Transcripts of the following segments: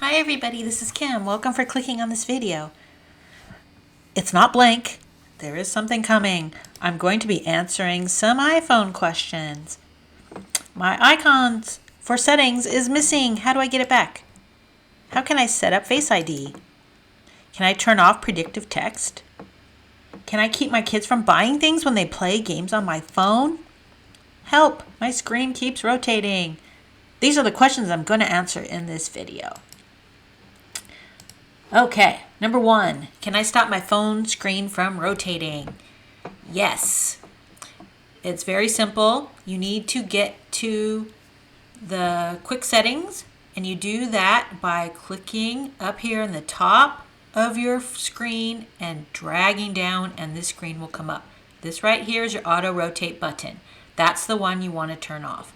Hi everybody, this is Kim. Welcome for clicking on this video. It's not blank. There is something coming. I'm going to be answering some iPhone questions. My icons for settings is missing. How do I get it back? How can I set up Face ID? Can I turn off predictive text? Can I keep my kids from buying things when they play games on my phone? Help! My screen keeps rotating. These are the questions I'm going to answer in this video. Okay, number 1, can I stop my phone screen from rotating? Yes. It's very simple. You need to get to the quick settings, and you do that by clicking up here in the top of your screen and dragging down, and this screen will come up. This right here is your auto rotate button. That's the one you want to turn off.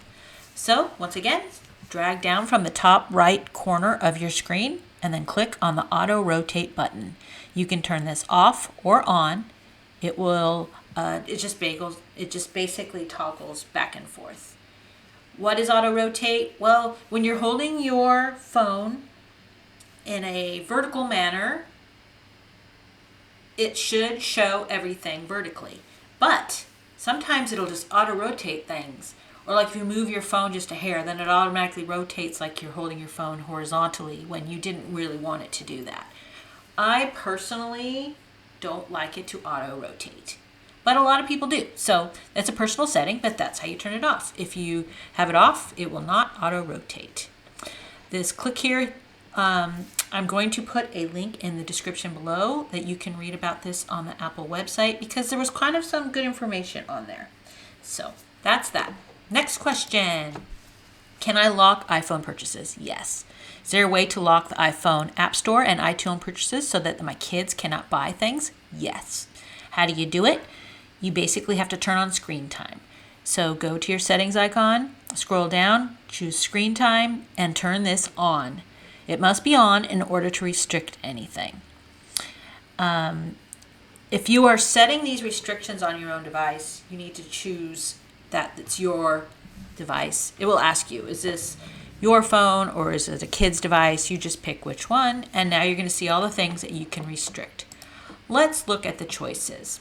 So once again, drag down from the top right corner of your screen and then click on the auto rotate button. You can turn this off or on. It will it just basically toggles back and forth. What is auto rotate? Well, when you're holding your phone in a vertical manner, it should show everything vertically. But sometimes it'll just auto rotate things. Or like if you move your phone just a hair, then it automatically rotates like you're holding your phone horizontally when you didn't really want it to do that. I personally don't like it to auto rotate, but a lot of people do. So that's a personal setting, but that's how you turn it off. If you have it off, it will not auto rotate. This click here, I'm going to put a link in the description below that you can read about this on the Apple website because there was kind of some good information on there. So that's that. Next question. Can I lock iPhone purchases? Yes. Is there a way to lock the iPhone App Store and iTunes purchases so that my kids cannot buy things? Yes. How do you do it? You basically have to turn on screen time. So go to your settings icon, scroll down, choose screen time, and turn this on. It must be on in order to restrict anything. If you are setting these restrictions on your own device, you need to choose that it's your device. It will ask you, is this your phone or is it a kid's device? You just pick which one, and now you're going to see all the things that you can restrict. Let's look at the choices.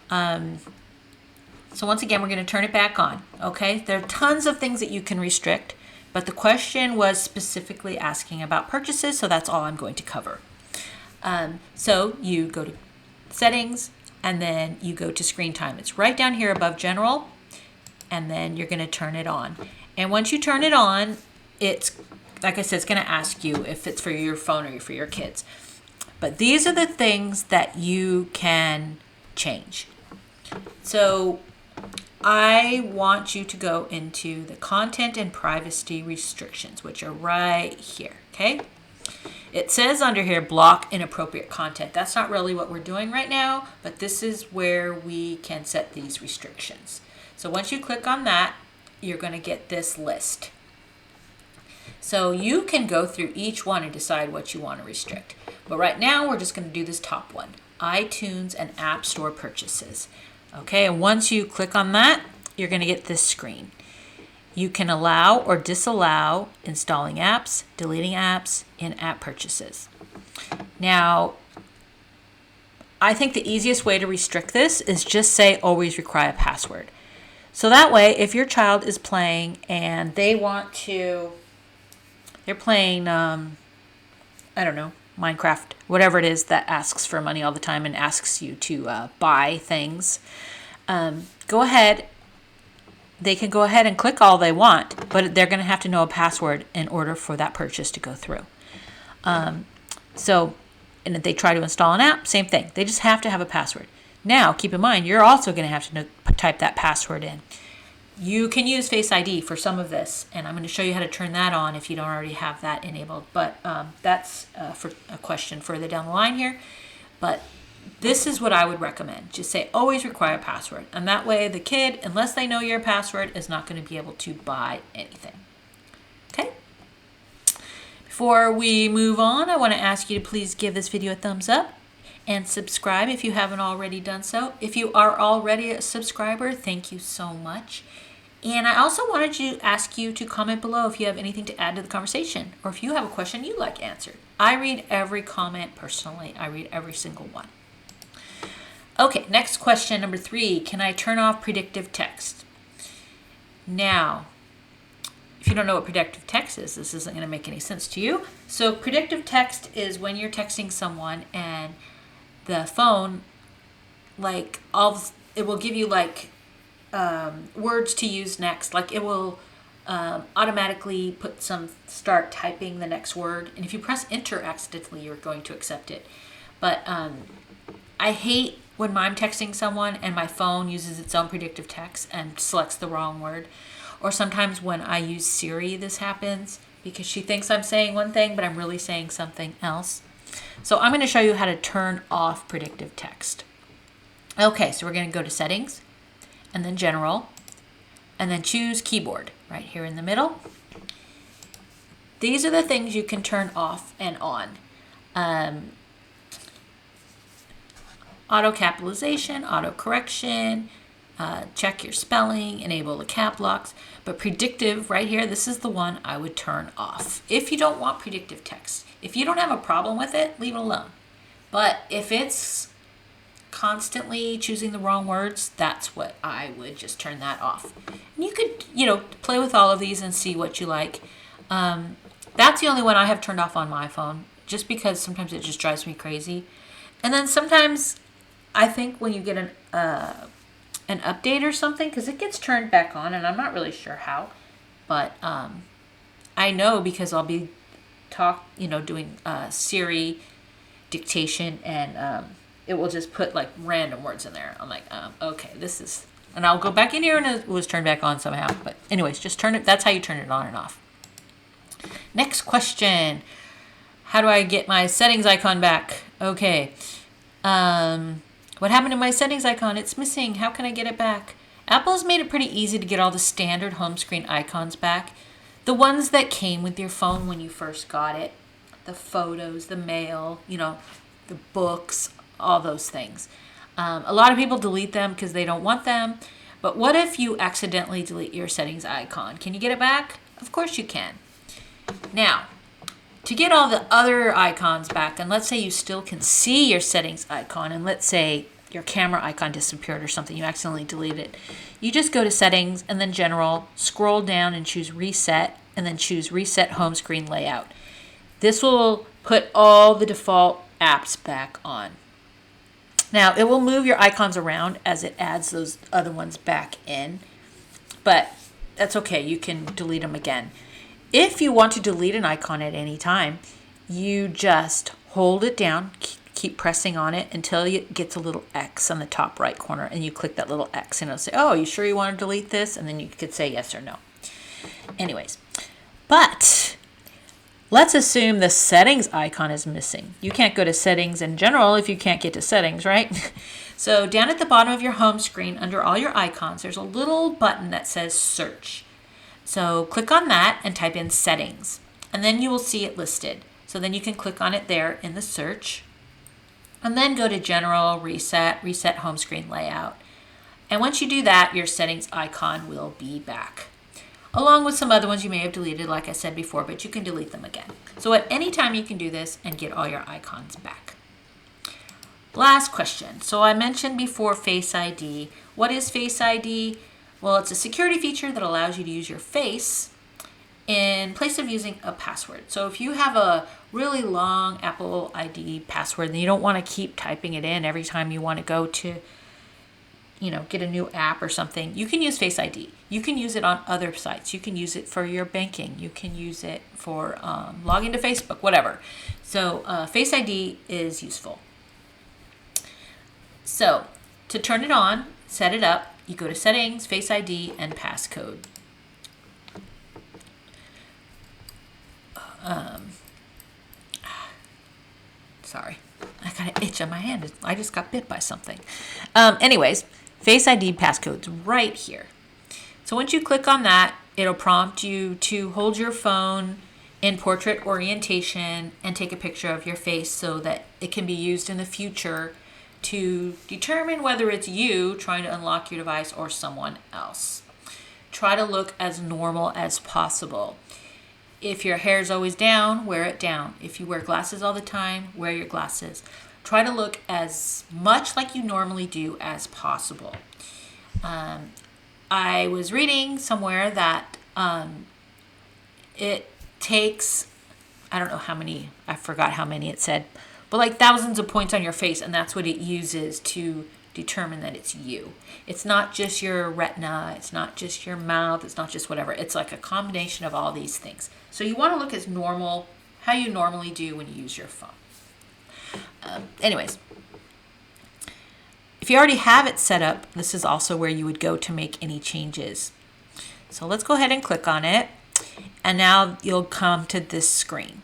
So once again, we're going to turn it back on. Okay, there are tons of things that you can restrict, but the question was specifically asking about purchases, so that's all I'm going to cover. So you go to settings, and then you go to screen time. It's right down here above general, and then you're going to turn it on. And once you turn it on, it's, like I said, it's going to ask you if it's for your phone or for your kids. But these are the things that you can change. So I want you to go into the content and privacy restrictions, which are right here, okay? It says under here, block inappropriate content. That's not really what we're doing right now, but this is where we can set these restrictions. So once you click on that, you're going to get this list. So you can go through each one and decide what you want to restrict. But right now, we're just going to do this top one, iTunes and App Store purchases. Okay, and once you click on that, you're going to get this screen. You can allow or disallow installing apps, deleting apps, in-app purchases. Now, I think the easiest way to restrict this is just say always require a password. So that way, if your child is playing and they want to, they're playing, I don't know, Minecraft, whatever it is that asks for money all the time and asks you to buy things, go ahead. They can go ahead and click all they want, but they're going to have to know a password in order for that purchase to go through. And if they try to install an app, same thing. They just have to have a password. Now, keep in mind, you're also going to have to type that password in. You can use Face ID for some of this, and I'm going to show you how to turn that on if you don't already have that enabled. But that's for a question further down the line here. But this is what I would recommend. Just say always require a password. And that way the kid, unless they know your password, is not going to be able to buy anything. Okay? Before we move on, I want to ask you to please give this video a thumbs up and subscribe if you haven't already done so. If you are already a subscriber, thank you so much. And I also wanted to ask you to comment below if you have anything to add to the conversation, or if you have a question you'd like answered. I read every comment personally. I read every single one. Okay, next question, number 3. Can I turn off predictive text? Now, if you don't know what predictive text is, this isn't going to make any sense to you. So predictive text is when you're texting someone and the phone, like, it will give you like words to use next. Like, it will automatically start typing the next word. And if you press enter accidentally, you're going to accept it. But I hate when I'm texting someone and my phone uses its own predictive text and selects the wrong word. Or sometimes when I use Siri, this happens because she thinks I'm saying one thing, but I'm really saying something else. So I'm going to show you how to turn off predictive text. Okay, so we're going to go to settings and then general and then choose keyboard right here in the middle. These are the things you can turn off and on. Auto capitalization, auto correction, check your spelling, enable the cap locks. But predictive right here, this is the one I would turn off. If you don't want predictive text, if you don't have a problem with it, leave it alone. But if it's constantly choosing the wrong words, that's what I would just turn that off. And you could, play with all of these and see what you like. That's the only one I have turned off on my phone, just because sometimes it just drives me crazy. And then sometimes I think when you get an update or something, because it gets turned back on, and I'm not really sure how, but I know because I'll be doing Siri dictation, and it will just put like random words in there. I'm like, okay, this is, and I'll go back in here and it was turned back on somehow. But anyways, just turn it. That's how you turn it on and off. Next question. How do I get my settings icon back? Okay. What happened to my settings icon? It's missing. How can I get it back? Apple's made it pretty easy to get all the standard home screen icons back. The ones that came with your phone when you first got it. The photos, the mail, the books, all those things. A lot of people delete them because they don't want them. But what if you accidentally delete your settings icon? Can you get it back? Of course you can. Now, to get all the other icons back, and let's say you still can see your settings icon, and let's say your camera icon disappeared or something, you accidentally deleted it, you just go to settings and then general, scroll down and choose reset, and then choose reset home screen layout. This will put all the default apps back on. Now, it will move your icons around as it adds those other ones back in, but that's okay, you can delete them again. If you want to delete an icon at any time, you just hold it down, keep pressing on it until it gets a little X on the top right corner, and you click that little X and it'll say, oh, you sure you want to delete this? And then you could say yes or no. Anyways, but let's assume the settings icon is missing. You can't go to settings in general if you can't get to settings, right? So down at the bottom of your home screen, under all your icons, there's a little button that says search. So click on that and type in settings, and then you will see it listed. So then you can click on it there in the search, and then go to general, reset home screen layout. And once you do that, your settings icon will be back, along with some other ones you may have deleted, like I said before, but you can delete them again. So at any time you can do this and get all your icons back. Last question. So I mentioned before Face ID. What is Face ID? Well, it's a security feature that allows you to use your face in place of using a password. So if you have a really long Apple ID password and you don't want to keep typing it in every time you want to go to, get a new app or something, you can use Face ID. You can use it on other sites. You can use it for your banking. You can use it for logging to Facebook, whatever. So Face ID is useful. So to turn it on, set it up, you go to settings, Face ID, and passcode. Sorry, I got an itch on my hand. I just got bit by something. Anyways, Face ID passcode's right here. So once you click on that, it'll prompt you to hold your phone in portrait orientation and take a picture of your face so that it can be used in the future to determine whether it's you trying to unlock your device or someone else. try to look as normal as possible. If your hair is always down, wear it down. If you wear glasses all the time, wear your glasses. Try to look as much like you normally do as possible. I was reading somewhere that it takes, I don't know how many, I forgot how many it said, but like thousands of points on your face, and that's what it uses to determine that it's you. It's not just your retina, it's not just your mouth, it's not just whatever. It's like a combination of all these things. So you want to look as normal, how you normally do when you use your phone. Anyways, if you already have it set up, this is also where you would go to make any changes. So let's go ahead and click on it. And now you'll come to this screen.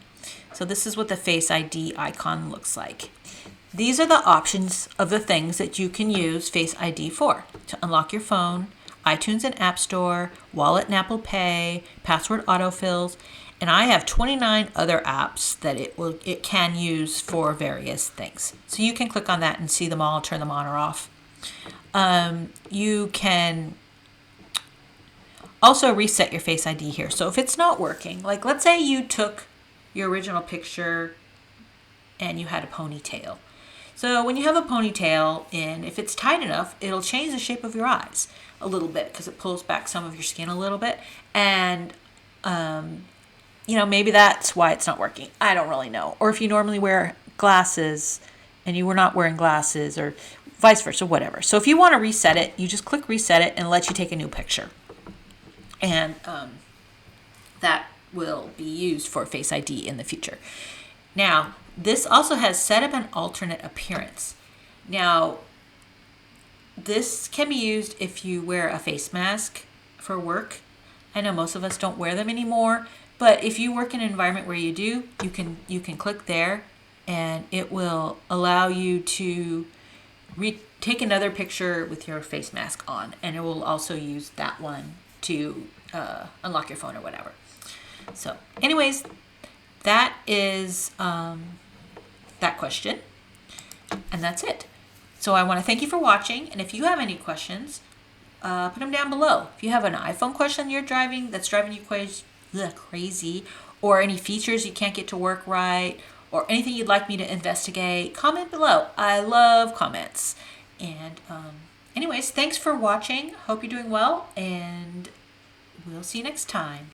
So this is what the Face ID icon looks like. These are the options of the things that you can use Face ID for. To unlock your phone, iTunes and App Store, Wallet and Apple Pay, password autofills, and I have 29 other apps that it can use for various things. So you can click on that and see them all, turn them on or off. You can also reset your Face ID here. So if it's not working, like let's say you took your original picture and you had a ponytail. So when you have a ponytail in, if it's tight enough, it'll change the shape of your eyes a little bit because it pulls back some of your skin a little bit. And, maybe that's why it's not working. I don't really know. Or if you normally wear glasses and you were not wearing glasses or vice versa, whatever. So if you want to reset it, you just click reset it and it lets you take a new picture. And that will be used for Face ID in the future. Now, this also has set up an alternate appearance. Now, this can be used if you wear a face mask for work. I know most of us don't wear them anymore, but if you work in an environment where you do, you can click there and it will allow you to take another picture with your face mask on, and it will also use that one to unlock your phone or whatever. So anyways, that is that question, and that's it. So I want to thank you for watching, and if you have any questions, put them down below. If you have an iPhone question that's driving you crazy, or any features you can't get to work right, or anything you'd like me to investigate, comment below. I love comments. And anyways, thanks for watching. Hope you're doing well, and we'll see you next time.